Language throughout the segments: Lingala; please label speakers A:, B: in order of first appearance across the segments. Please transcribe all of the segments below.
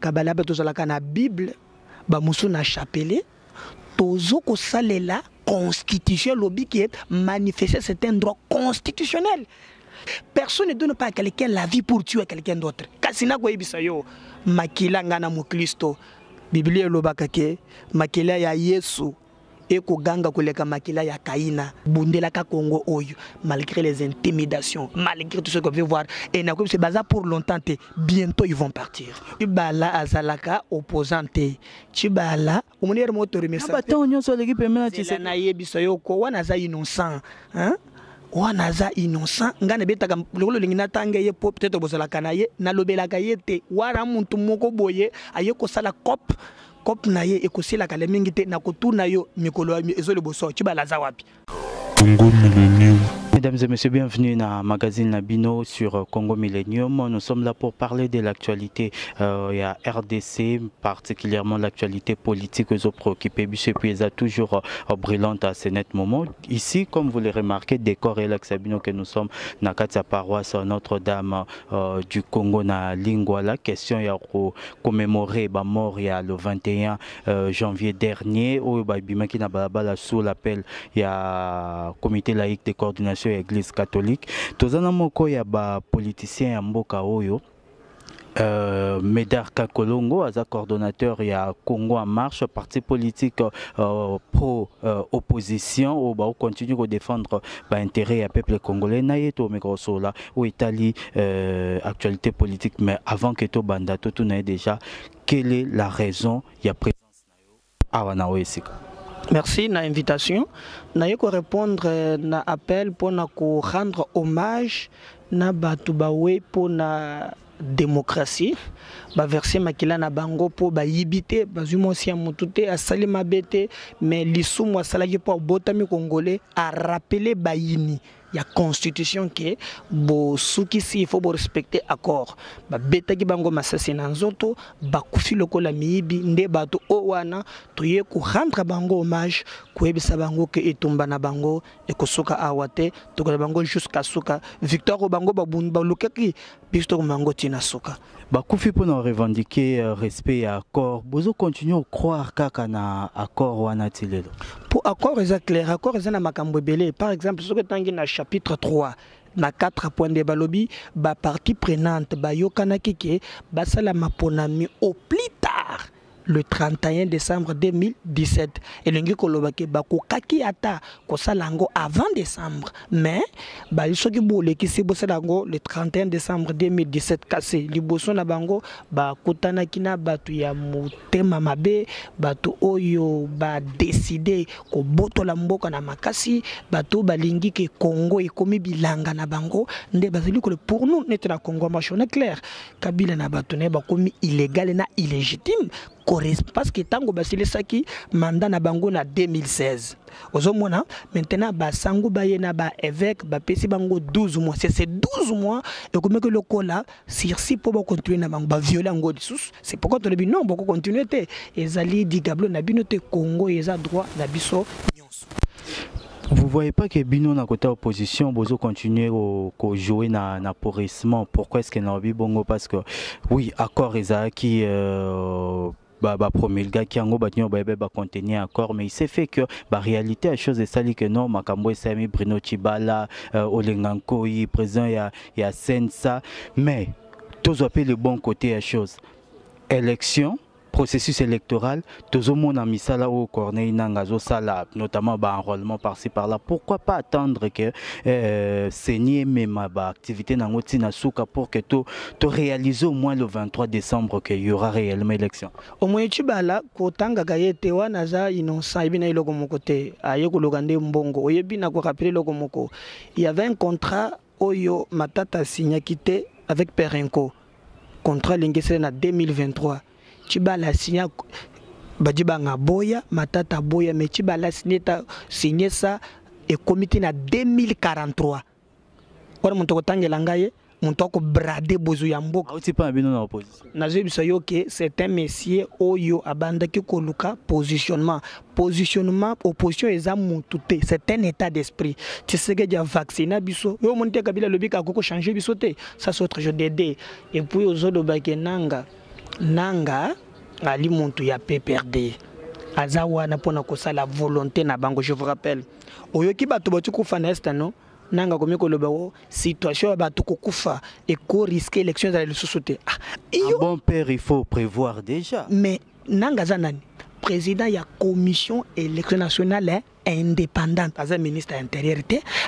A: kabalaba tozalaka na Bible ba musu na chapelet tozo ko salela constitution lobby qui est manifester certains droits constitutionnels. Personne ne donne pas à quelqu'un la vie pour tuer quelqu'un d'autre. Kasina ko yebisa yo makila ngana mu Kristo. Biblia lobaka ke makila ya Yesu eko ganga koleka makila ya Kaina bundela ka Congo oyo malgré les intimidations, malgré tout ce qu'on veut voir et na ko c'est baza pour longtemps te bientôt ils vont partir. Ibala azalaka opposante. Chibala omonere moto remesa.
B: Abaton nyonso leki pemela
A: tise na yebisa yo ko wana za innocent, hein? Wana za innocent ngana betaka lokolo lingina tange ye po peut-être bozala kanaye na lobelaka yete wara muntu moko boye aye ko sala cop na ye ekosila kale mingi te na kotuna yo mikolo ezole boso chibala za wapi.
C: Congo Millennium.
B: Mesdames et messieurs, bienvenue dans le magazine Nabino sur Congo Millennium. Nous sommes là pour parler de l'actualité à RDC, particulièrement l'actualité politique aux préoccupés. Et puis, elle est toujours brillante à ce net moment. Ici, comme vous le remarquez, décor et Sabino que nous sommes dans la paroisse Notre-Dame du Congo, na Lingwala. Question est de commémorer la mort le 21 janvier dernier. Où il y a sous l'appel il y a comité laïque de coordination Église catholique. Tozana moko ya ba politicien ya mboka oyo Médard Kakolongo aza coordonnateur ya Congo en marche, parti politique pro opposition ou ba continue de défendre ba intérêt ya peuple congolais na yeto microsola ou Italie actualité politique. Mais avant que to banda to na déjà quelle est la raison ya présence na yo awana oesika.
A: Merci na invitation. Na yeko répondre na appel pour na ko rendre hommage na batubawe pour na démocratie. Ba verser makila na bango pour ba yibite bazumo si amutute asali mabete mais lisumu asalaki pour botami congolais a rappeler bayini. Il y a constitution qui bo souki si il faut respecter accord ba beta ki bango masasi na nzoto ba kufi lokola miyibi nde bato owana toye ku rendre bango hommage ku ebisa bango ke etumba na bango e kosuka awate to ko bango jusqu'à suka victoire bango ba bunba lukaki bisto bango tina suka
B: ba kufi pour nous revendiquer respect à accord bozo continuer à croire kaka na accord wana tilelo
A: pour accord est clair accord est na makambo belé par exemple ce que tangi na chapitre 3 na 4 points de balobi ba partie prenante ba yokana keke ba sala maponami au plus tard le 31 décembre 2017 et lengi kolobake bako kaki ata ko salango avant décembre mais ba soki bole ki se bosalango le 31 décembre 2017 cassé liboso na bango ba kotana kina batu ya motema mabe batu oyo ba décider ko botola mboka na makasi batu balingi ke Congo ekomi bilanga na bango nde bazali ko pour nous net na Congo machon clair Kabila na batu ne ba komi illégal na illégitime parce que tango basile saki mandat na bango na 2016 ozomona maintenant ba sango baye na ba évêque ba pesi bango 12 mois c'est ces 12 mois et comme que le cola si pour continuer na bango ba violer ngo dissous c'est pourquoi to le bi non beaucoup continuer te ezali digablo na binote Congo eza droit na biso nyonso.
B: Vous voyez pas que Bino na côté opposition bozo continuer au jouer na pourrissement. Pourquoi est-ce que na bongo parce que oui accord ezaki ba promulga qui ango batinyo ba contenir accord mais il s'est fait que ba réalité la chose est sali que non makambo esami Bruno Chibala Olenganko yi président ya Sensa mais tous appellent le bon côté la chose élection processus électoral tous au monde a mis ça là au Corneille Nangazo Sala notamment ba enrôlement par-ci par-là pourquoi pas attendre que saigner même ba activité nango tina suka pour que to réaliser au moins le 23 décembre qu'il y aura réellement élection
A: au moins Chibala kotanga gayete wana za innocent ibina iloko mokote ayeko logande mbongo oyebina ko rappeler loko moko il y avait un contrat oyo matata signé quitté avec Perenco contrat lingese na 2023 Chibala signé Badibanga Boya, Matata Boya, mais Chibala signé ça et comité na 2043. Quand on t'a langaye, on t'a bradé bozo yamboka.
B: Ah, tu pas bien dans l'opposition.
A: Nazebi sayo que c'est un messier oyo abanda ki koluka positionnement. Positionnement opposition exam touté, c'est un état d'esprit. Tu sais que déjà vacciné biso. Yo monte Kabila lobi ka koko changer biso te. Ça c'est autre chose d'aider. Et puis aux autres bakenanga nanga ali muntu ya PPRD azawa na pona ko la volonté na bango. Je vous rappelle oyoki bato batu kufa na est non nanga komi ko loba situation ya bato ko kufa et ko risquer élection dans les sociétés.
B: Un bon père, il faut prévoir déjà.
A: Mais nanga zanani président ya commission élection nationale indépendante, as ministre intérieur,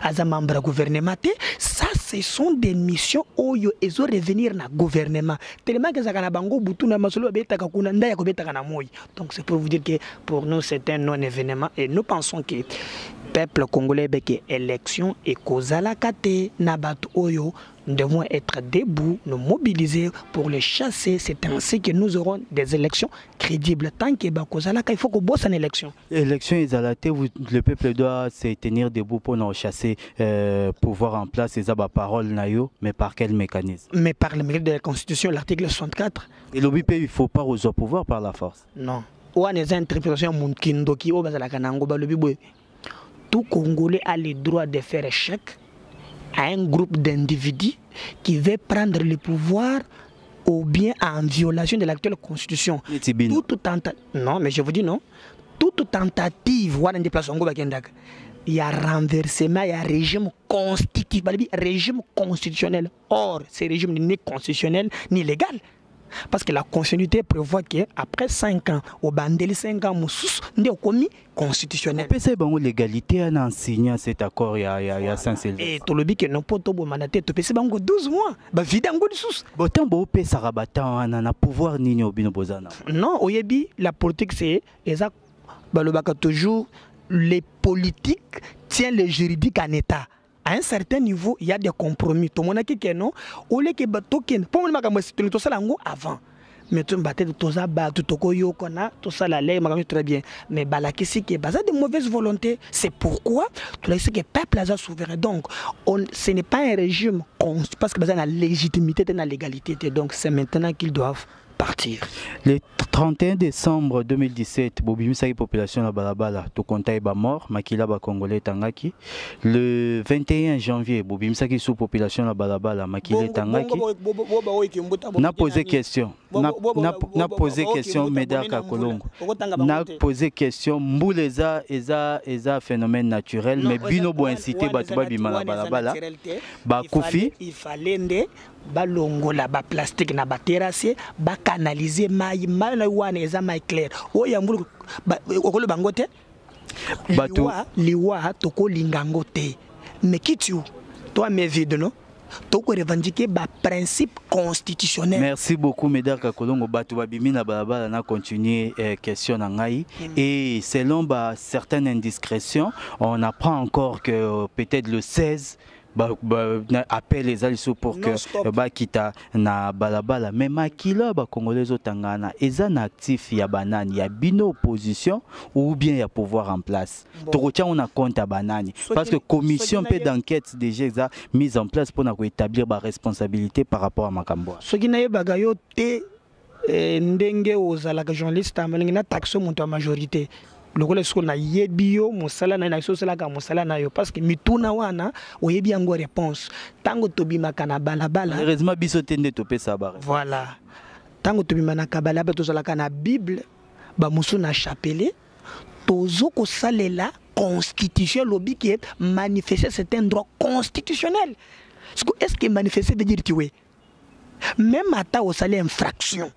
A: as membre gouvernement, ça ce sont des missions où ils vont revenir na gouvernement. Tellement que ça kana bango butu na masolo beta kakuna ndaya ko beta kana moyi. Donc c'est pour vous dire que pour nous c'est un non événement et nous pensons que peuple congolais beke élection et kozala kate na batu oyo. Nous devons être debout, nous mobiliser pour les chasser. C'est ainsi que nous aurons des élections crédibles. Tant qu'il il faut qu'on bosse en élection.
B: L'élection est à la tête, le peuple doit se tenir debout pour nous chasser, pouvoir en place les paroles nayo, mais par quel mécanisme? Mais
A: par le mécanisme de la Constitution, l'article 64.
B: Et l'objet, il ne faut pas au pouvoir par la force.
A: Non. Ou à des interprétations munkindoki ou bazala kanango balobi. Tout Congolais a le droit de faire échec à un groupe d'individus qui veut prendre le pouvoir ou bien en violation de l'actuelle constitution. Non, mais je vous dis non. Toute tentative, il y a renversement, il y a régime constitutionnel. Or, ce régime n'est ni constitutionnel ni légal. Parce que la constitution prévoit qu'après 5 ans, au bandeli 5 ans, nous commis constitutionnel.
B: Mais c'est bon, l'égalité en enseignant cet accord, il y a 5 ans.
A: Et tout le monde qui n'a pas de mandaté, tu peux 12 mois. Bah, vide en sous.
B: Botan bo pe sarabata on a pouvoir ni obino bozana.
A: Non, au yebi la politique c'est exact. Bah le baka toujours les politiques tiennent le juridique en état. À un certain niveau, il y a des compromis. Tout le monde a dit que non. Au lieu que token, pour moi, tout ça avant. Mais tu m'as dit tout ça, tout ça la loi, très bien. Mais la question qui est basée de mauvaise volonté, c'est pourquoi tu sais que le peuple est souverain. Donc, ce n'est pas un régime parce que la légitimité et la légalité. Donc, c'est maintenant qu'ils doivent partir.
B: Le 31 décembre 2017, Bobimisa population la balabala, to konta ba mort, makila ba congolais tangaki. Le 21 janvier, Bobimisa qui sous population la balabala, makila tangaki. Na posé question. Na posé question Medaka Kolongo. Na posé question Mbouleza eza phénomène naturel mais bino bo incité batuba bimala balabala. Ba kufi
A: il fallait balongola ba plastique na ba terrasse ba canaliser mai na wana eza mai clair oya mbulu okolo bangote bato liwa toko lingangote mais qui tu toi mes vide non toko revendiquer ba principe constitutionnel.
B: Merci beaucoup Medaka Kolongo bato babimi na balabala na continuer question na ngai et selon certaines indiscrétions on apprend encore que peut-être le 16 appelle les alliés pour que bakita na balabala mais makila ba congolais otangana ezana actif ya banani ya bino opposition ou bien ya pouvoir en place to retient on a compte à banani parce que commission peu d'enquête déjà mise en place pour établir ba responsabilité par rapport à makambo
A: ce qui na bagayo te ndenge ozala ka journaliste amalingi na taxo monto majorité lokola siko na yebio musala na sosala ka musala na yo parce que mituna wana oyebi yango réponse tango tobima kana balabala
B: heureusement biso tende topesa ba
A: voilà tango tobima na kabala ba tozala kana bible ba musu na chapelet tozo ko salela constitution lobi qui manifester c'est un droit constitutionnel est-ce que manifester veut dire tuer même à au salaire infraction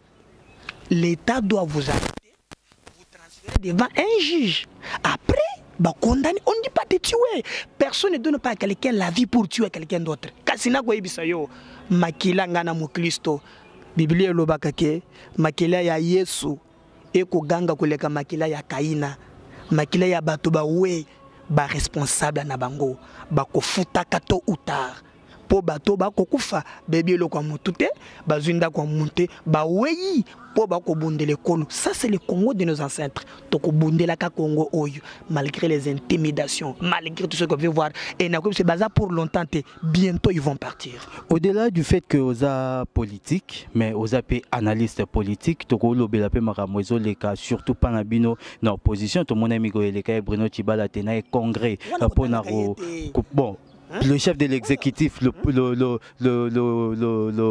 A: l'état doit vous devant un juge. Après, condamné, on ne dit pas de tuer. Personne ne donne pas à quelqu'un la vie pour tuer quelqu'un d'autre. Kasina kwa ibisayo, makila ngana mukristo. Biblia lobakake, makila ya Yesu, eko ganga kuleka makila ya Kaina, makila ya bato ba we, ba responsable na bango, ba kofuta kato utar. Po bato ba kokufa, bébé lo kwa mutute, bazunda kwa monte, ba weyi. Ça c'est le Congo de nos ancêtres. Congo malgré les intimidations, malgré tout ce qu'on veut voir. Et c'est bazar pour longtemps. Bientôt ils vont partir.
B: Au-delà du fait que aux politique, mais aux analystes politiques, surtout pas dans l'opposition, tout le monde a mis Bruno Tibala Tena et Congrès. Bon. Le chef de l'exécutif, le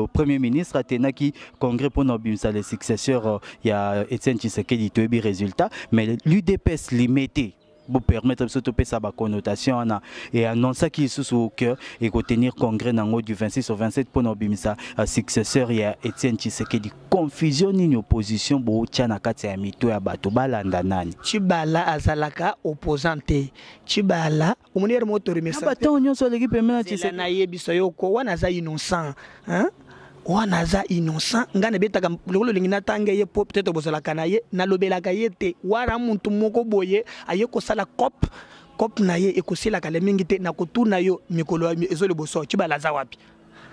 B: premier ministre a tenu qui congrès pour nos les successeurs, il y a Etienne Tshisekedi qui a eu résultat, mais l'UDPS limité pour permettre de stopper sa connotation et annoncer qu'il est au cœur et tenir congrès du 26 au 27 pour nos successeurs, il y a Etienne Tshisekedi. Confusion ni opposition pour tchana kati ya mito ya bato balanda nani.
A: Chibala azalaka opposante. Chibala omunere moto remesa.
B: Bato nyonso l'équipe mena
A: Tshisekedi na yebiso yoko wana za innocent, hein? Wana za innocent ngane betaka lokolo lingina tange ye po peut-être bozalaka na ye na lobelaka ye te wara muntu moko boye aye ko sala cop na ye ekosila kale mingi te na kotuna yo mikolo ezole boso Chibala za wapi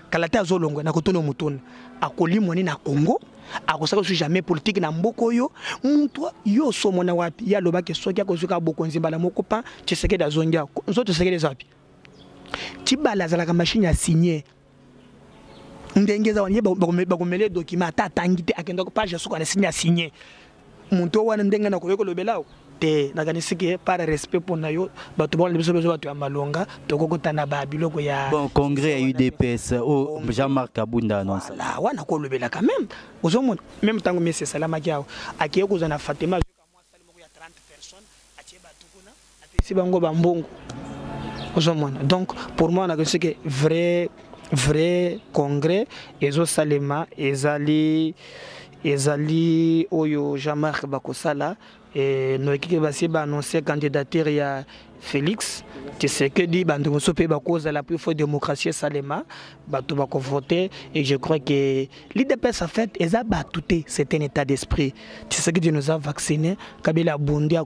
A: kalata azolongwe na kotono mutuna akolimo ni na Congo akosaka su jamais politique na mboko yo muntu yo somo na wapi ya lobake soki akozuka bokonzi mbala moko pa Tshisekedi azongia nzoto Tshisekedi zapi Chibala zalaka machine ya signer ndengeza wanye bakomele document atangite akenda ko page soko na signer muntu wana ndenga na koyeko lobelao te nakanisiki par respect pour na yo bato bon biso bezo bato ya malonga tokokota na ba biloko ya
B: bon congrès ya UDPS o Jean-Marc Kabunda annonce
A: la wana ko lobela quand même ozomona même tango messe salama kiao akiye kozana Fatima joka mwa sali moko ya 30 personnes atie bato kuna apesi bango bambongo ozomona donc pour moi nakanisiki vrai congrès ezo salema ezali oyo Jean-Marc Bakosala et no équipe basi ba annoncer candidature ya Félix Tshisekedi bandu sope ba cause la plus forte démocratie salema bato ba ko voter et je crois que l'IDPS en fait eza batouté c'est un état d'esprit Tshisekedi nous a vacciné Kabila bondi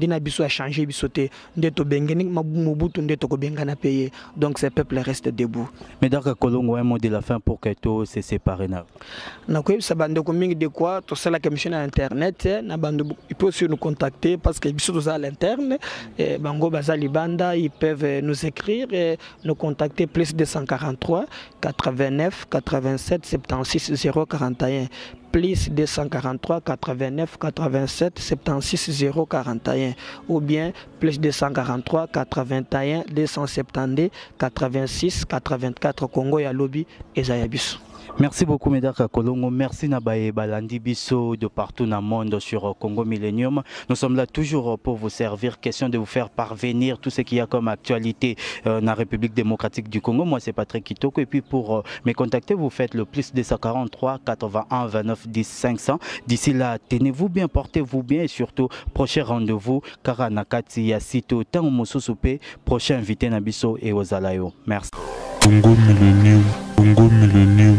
A: na biso a changer bisoté ndeto bengeni Mobutu ndeto ko bengana payer donc ce peuple reste debout.
B: Mais d'accord Kolongo un mot de la fin pour que tout se sépare na
A: ko sa bande ko mingi de quoi to sala commission à internet na bande il peut aussi nous contacter parce que biso à l'interne bango bazali banda ils peuvent nous écrire et nous contacter plus 243 89 87 76 041 plus 243 89 87 76 041 ou bien plus 243 81 272 86 84 Congo ya lobby et Zayabiso.
B: Merci beaucoup Médaka Kolongo, merci Nabaye Balandi Bisso de partout dans le monde sur Congo Millennium. Nous sommes là toujours pour vous servir, question de vous faire parvenir tout ce qu'il y a comme actualité dans la République démocratique du Congo. Moi c'est Patrick Kitoko et puis pour me contacter vous faites le plus 243 81 29 10 500. D'ici là tenez-vous bien, portez-vous bien et surtout prochain rendez-vous Kara Nakati Yasito Tango Mososupe, prochain invité Nabiso et Ozalayo. Merci.
C: Congo Millennium, Congo Millennium.